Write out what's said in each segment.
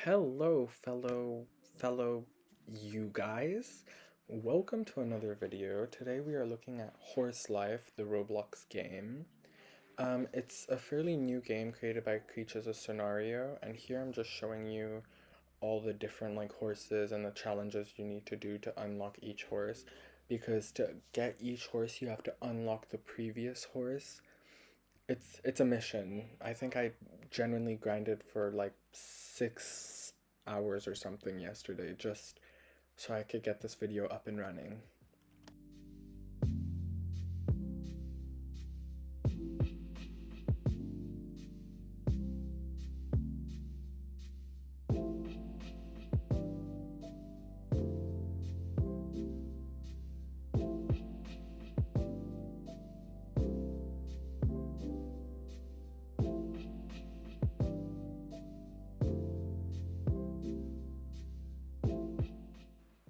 Hello, fellow you guys. Welcome to another video. Today we are looking at Horse Life, the Roblox game. It's a fairly new game created by Creatures of Sonario, and here I'm just showing you all the different horses and the challenges you need to do to unlock each horse. Because to get each horse, you have to unlock the previous horse. It's a mission. I think I genuinely grinded for like 6 hours or something yesterday just so I could get this video up and running.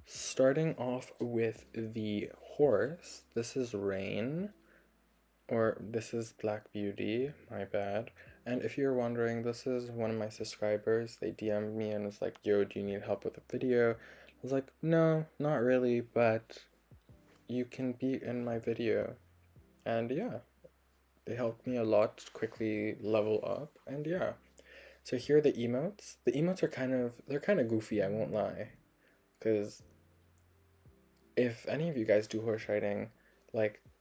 Starting off with the horse, this is Rain, or this is Black Beauty, my bad. And if you're wondering, this is one of my subscribers. They DM'd me and was like, yo, do you need help with a video? I was like, no, not really, but you can be in my video. And yeah, they helped me a lot to quickly level up, and yeah. So here are the emotes. The emotes are they're kind of goofy, I won't lie. Because if any of you guys do horse riding,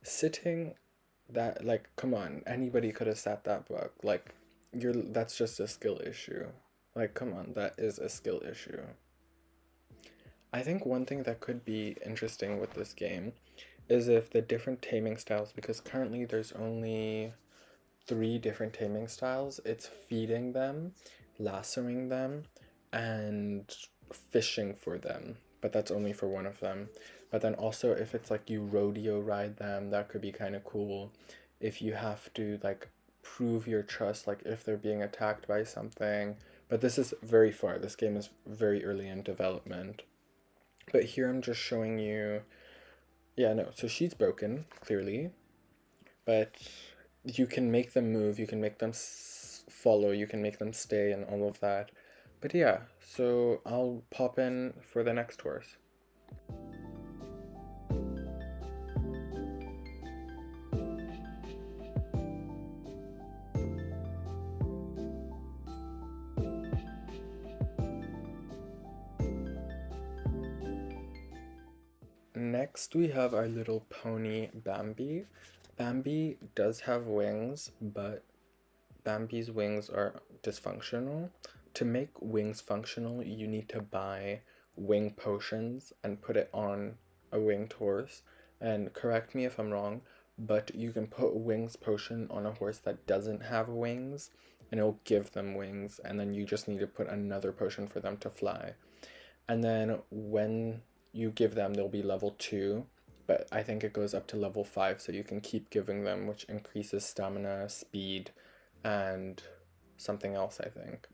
sitting that, come on, anybody could have sat that book. That's just a skill issue. Come on, that is a skill issue. I think one thing that could be interesting with this game is if the different taming styles, because currently there's only 3 different taming styles. It's feeding them, lassoing them, and fishing for them. But that's only for one of them. But then also if it's like you rodeo ride them, that could be kind of cool. If you have to prove your trust, like if they're being attacked by something. But this is very far. This game is very early in development. But here I'm just showing you, yeah, no, so she's broken, clearly. But you can make them move, you can make them follow, you can make them stay and all of that. But yeah, so I'll pop in for the next horse. Next we have our little pony Bambi. Bambi does have wings, but Bambi's wings are dysfunctional. To make wings functional, you need to buy wing potions and put it on a winged horse. And correct me if I'm wrong, but you can put wings potion on a horse that doesn't have wings, and it'll give them wings, and then you just need to put another potion for them to fly. And then when you give them, they'll be level 2, but I think it goes up to level 5, so you can keep giving them, which increases stamina, speed, and something else, I think.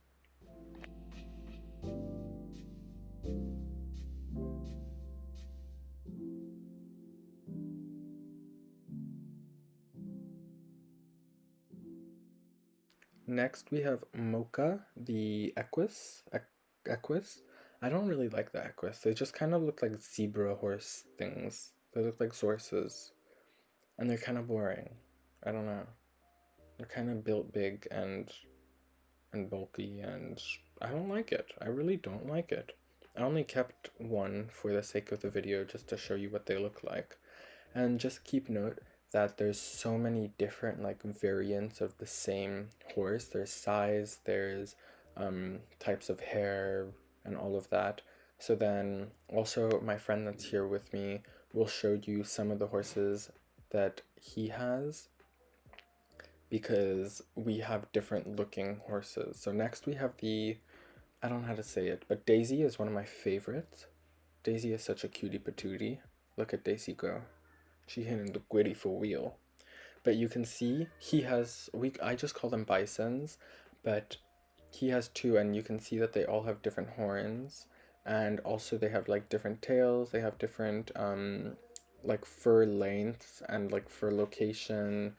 Next we have Mocha, the equus. Equus? I don't really like the equus. They just kind of look like zebra horse things. They look like horses. And they're kind of boring. I don't know. They're kind of built big and bulky, and I don't like it. I really don't like it. I only kept one for the sake of the video just to show you what they look like. And just keep note that there's so many different variants of the same horse. There's size, there's types of hair and all of that. So then also my friend that's here with me will show you some of the horses that he has, because we have different looking horses. So next we have I don't know how to say it, but Daisy is one of my favorites. Daisy is such a cutie patootie. Look at Daisy go. She hitting the gritty for real. But you can see I just call them bisons, but he has 2, and you can see that they all have different horns, and also they have different tails, they have different fur lengths and fur location,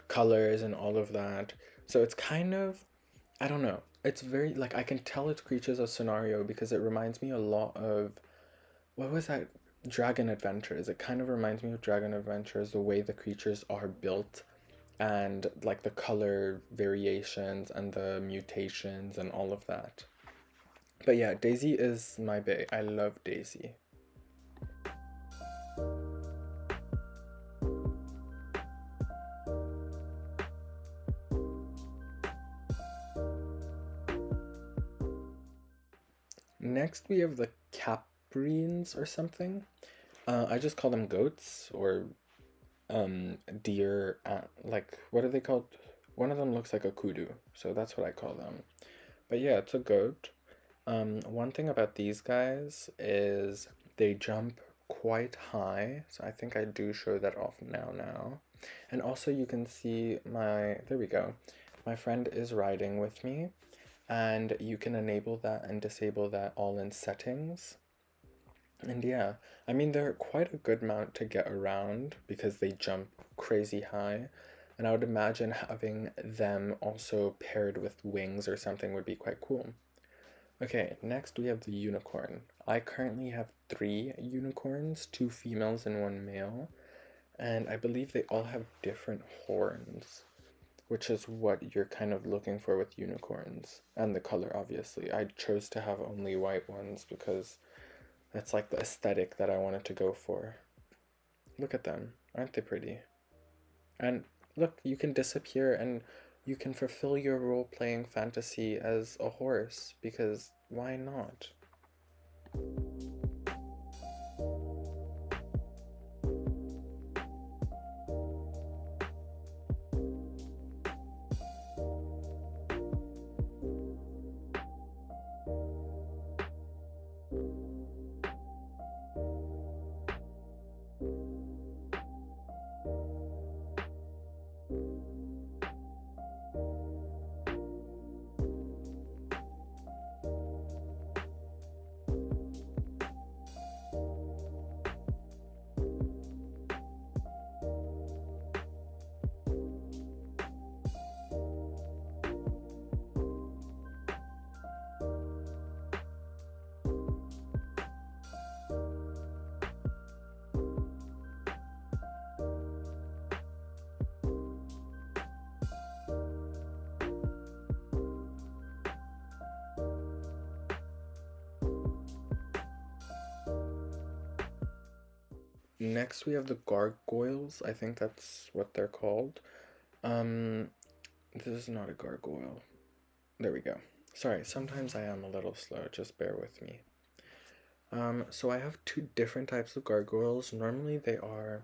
colors and all of that. So it's kind of, I don't know, it's very, like, I can tell it's Creatures of Scenario because it reminds me a lot of, what was that? Dragon Adventures. It kind of reminds me of Dragon Adventures, the way the creatures are built and like the color variations and the mutations and all of that. But yeah, Daisy is my bae. I love Daisy. Next, we have the caprines or something. I just call them goats or deer. Like, what are they called? One of them looks like a kudu, so that's what I call them. But yeah, it's a goat. One thing about these guys is they jump quite high, so I think I do show that off now. And also you can see there we go. My friend is riding with me, and you can enable that and disable that all in settings. And yeah, I mean, they're quite a good mount to get around because they jump crazy high. And I would imagine having them also paired with wings or something would be quite cool. Okay, next we have the unicorn. I currently have 3 unicorns, 2 females and 1 male, and I believe they all have different horns, which is what you're kind of looking for with unicorns. And the color, obviously. I chose to have only white ones because that's like the aesthetic that I wanted to go for. Look at them. Aren't they pretty? And look, you can disappear and you can fulfill your role-playing fantasy as a horse, because why not? Next we have the gargoyles. I think that's what they're called. Um, this is not a gargoyle. There we go. Sorry, sometimes I am a little slow, just bear with me. So I have 2 different types of gargoyles. Normally they are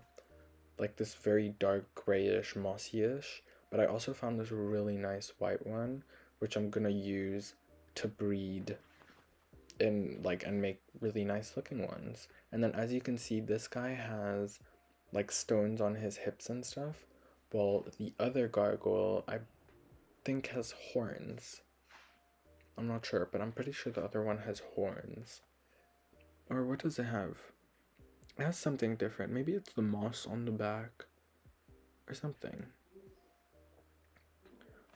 like this very dark grayish, mossy-ish, but I also found this really nice white one, which I'm gonna use to breed in like and make really nice looking ones. And then as you can see, this guy has like stones on his hips and stuff, while the other gargoyle I think has horns. I'm not sure, but I'm pretty sure the other one has horns. Or what does it have? It has something different. Maybe it's the moss on the back or something.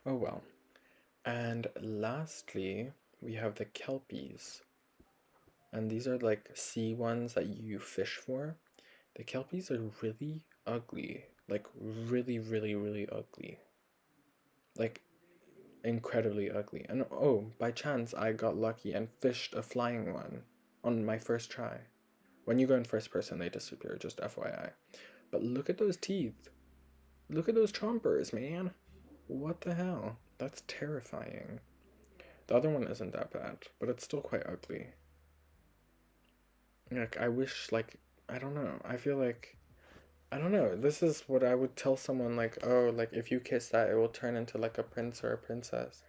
Oh well. And lastly, we have the kelpies. And these are like sea ones that you fish for. The kelpies are really ugly. Like really, really, really ugly. Like incredibly ugly. And oh, by chance I got lucky and fished a flying one on my first try. When you go in first person, they disappear, just FYI. But look at those teeth. Look at those chompers, man. What the hell? That's terrifying. The other one isn't that bad, but it's still quite ugly. Like, I wish, like, I don't know. I feel like, I don't know. This is what I would tell someone, like, oh, like, if you kiss that, it will turn into, like, a prince or a princess.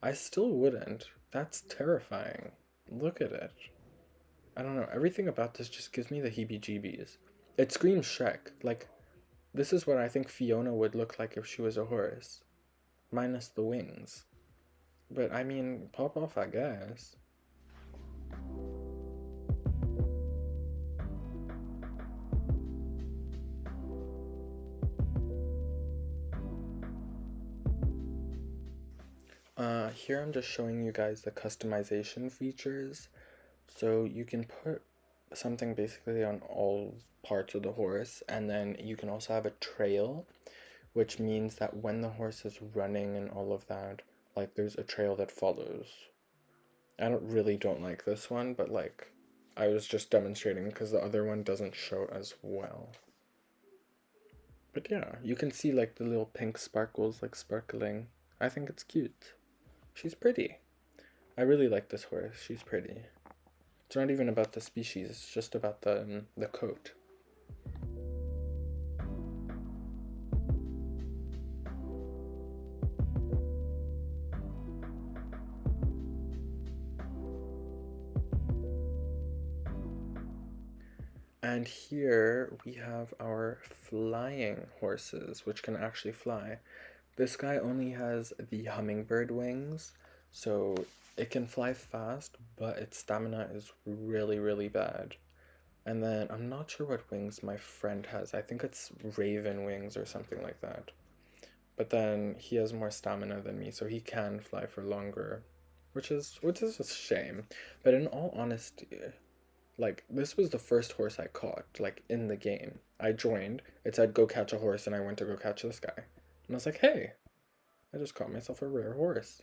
I still wouldn't. That's terrifying. Look at it. I don't know. Everything about this just gives me the heebie-jeebies. It screams Shrek. Like, this is what I think Fiona would look like if she was a horse. Minus the wings. But, I mean, pop off, I guess. Here I'm just showing you guys the customization features. So you can put something basically on all parts of the horse, and then you can also have a trail, which means that when the horse is running and all of that, like there's a trail that follows. I don't like this one, but like I was just demonstrating because the other one doesn't show as well. But yeah, you can see like the little pink sparkles like sparkling. I think it's cute. She's pretty. I really like this horse. She's pretty. It's not even about the species, it's just about the coat. And here we have our flying horses, which can actually fly. This guy only has the hummingbird wings, so it can fly fast, but its stamina is really, really bad. And then I'm not sure what wings my friend has. I think it's raven wings or something like that. But then he has more stamina than me, so he can fly for longer, which is a shame. But in all honesty, like this was the first horse I caught, like in the game. I joined, it said go catch a horse, and I went to go catch this guy. And I was like, hey, I just caught myself a rare horse.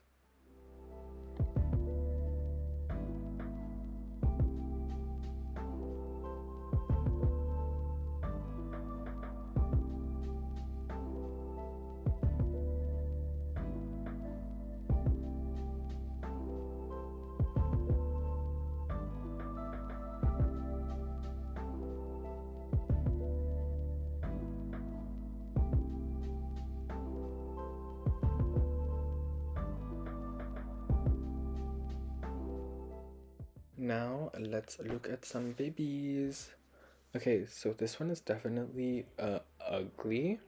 Now let's look at some babies. Okay, so this one is definitely ugly.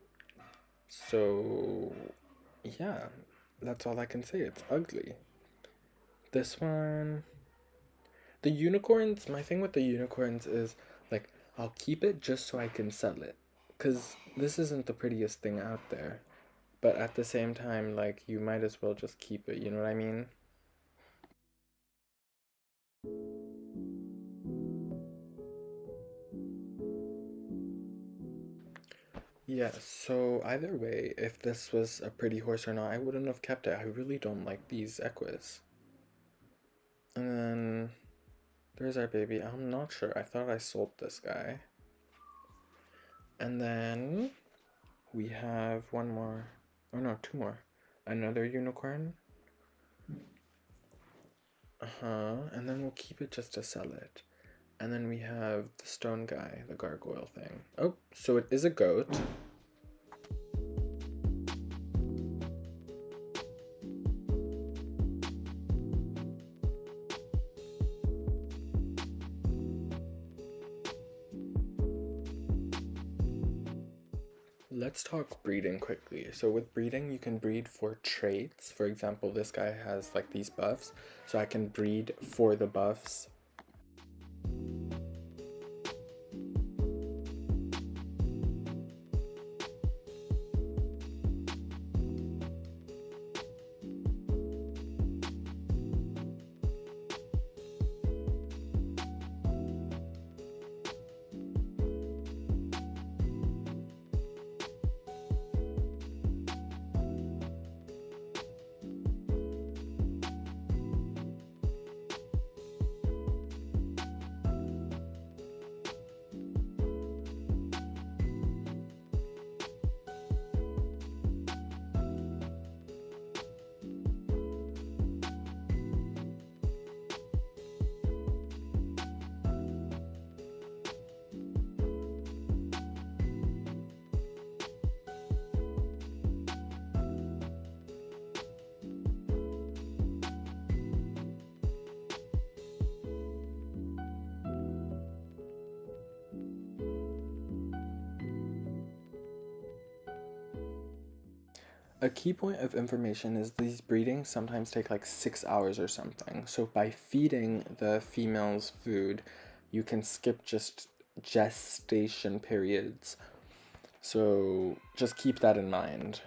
So yeah, that's all I can say. It's ugly. This one, the unicorns, my thing with the unicorns is like I'll keep it just so I can sell it. Cuz this isn't the prettiest thing out there. But at the same time, like you might as well just keep it, you know what I mean? Yes, so either way, if this was a pretty horse or not, I wouldn't have kept it. I really don't like these equus. And then there's our baby. I'm not sure. I thought I sold this guy. And then we have one more. Oh no, two more. Another unicorn. And then we'll keep it just to sell it. And then we have the stone guy, the gargoyle thing. Oh, so it is a goat. Let's talk breeding quickly. So with breeding, you can breed for traits. For example, this guy has like these buffs, so I can breed for the buffs. A key point of information is these breedings sometimes take like 6 hours or something. So by feeding the females food, you can skip just gestation periods. So just keep that in mind.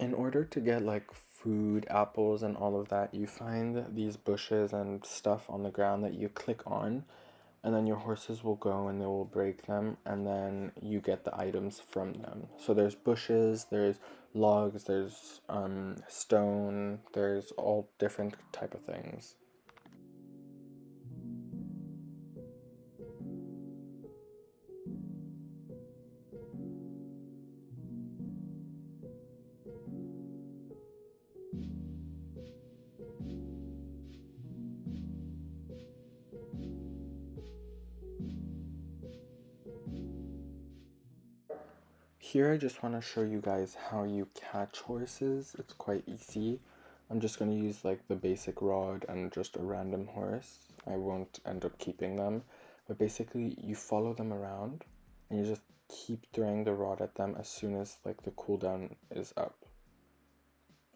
in order to get like food, apples, and all of that, you find these bushes and stuff on the ground that you click on, and then your horses will go and they will break them, and then you get the items from them. So there's bushes, there's logs, there's stone, there's all different type of things. Here I just want to show you guys how you catch horses. It's quite easy. I'm just going to use like the basic rod and just a random horse. I won't end up keeping them. But basically you follow them around and you just keep throwing the rod at them as soon as like the cooldown is up.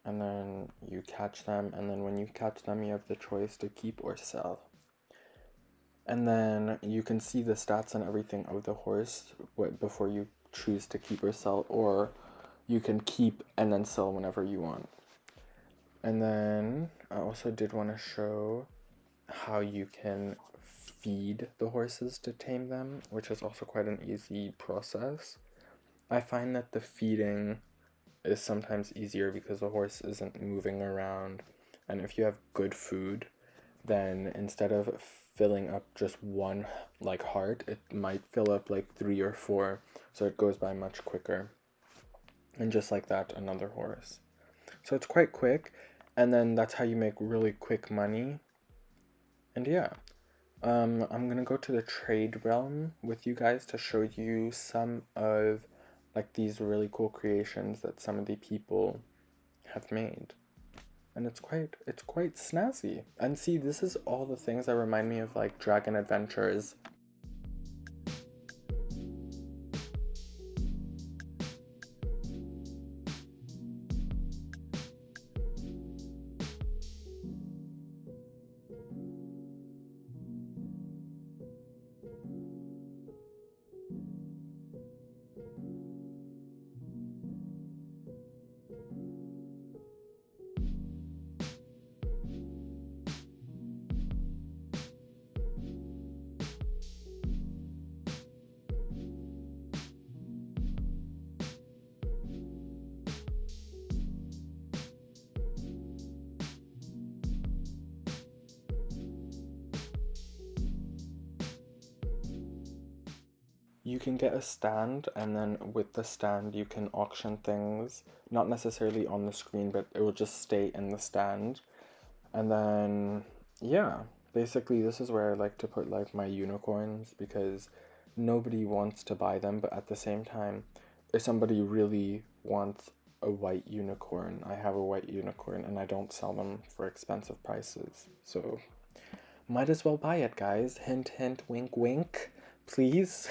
And then you catch them, and then when you catch them you have the choice to keep or sell. And then you can see the stats and everything of the horse before you choose to keep or sell, or you can keep and then sell whenever you want. And then I also did want to show how you can feed the horses to tame them, which is also quite an easy process. I find that the feeding is sometimes easier because the horse isn't moving around, and if you have good food, then instead of filling up just one like heart, it might fill up like 3 or 4, so it goes by much quicker. And just like that, another horse. So it's quite quick, and then that's how you make really quick money. And yeah, I'm gonna go to the trade realm with you guys to show you some of like these really cool creations that some of the people have made. And it's quite snazzy. And see, this is all the things that remind me of like Dragon Adventures. You can get a stand, and then with the stand you can auction things, not necessarily on the screen, but it will just stay in the stand. And then yeah, basically this is where I like to put like my unicorns, because nobody wants to buy them, but at the same time, if somebody really wants a white unicorn, I have a white unicorn and I don't sell them for expensive prices. So might as well buy it, guys. Hint hint, wink wink, please.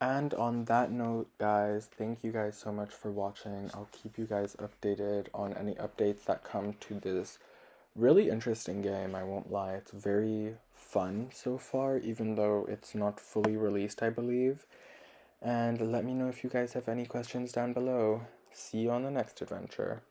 And on that note, guys, thank you guys so much for watching. I'll keep you guys updated on any updates that come to this really interesting game, I won't lie. It's very fun so far, even though it's not fully released, I believe. And let me know if you guys have any questions down below. See you on the next adventure.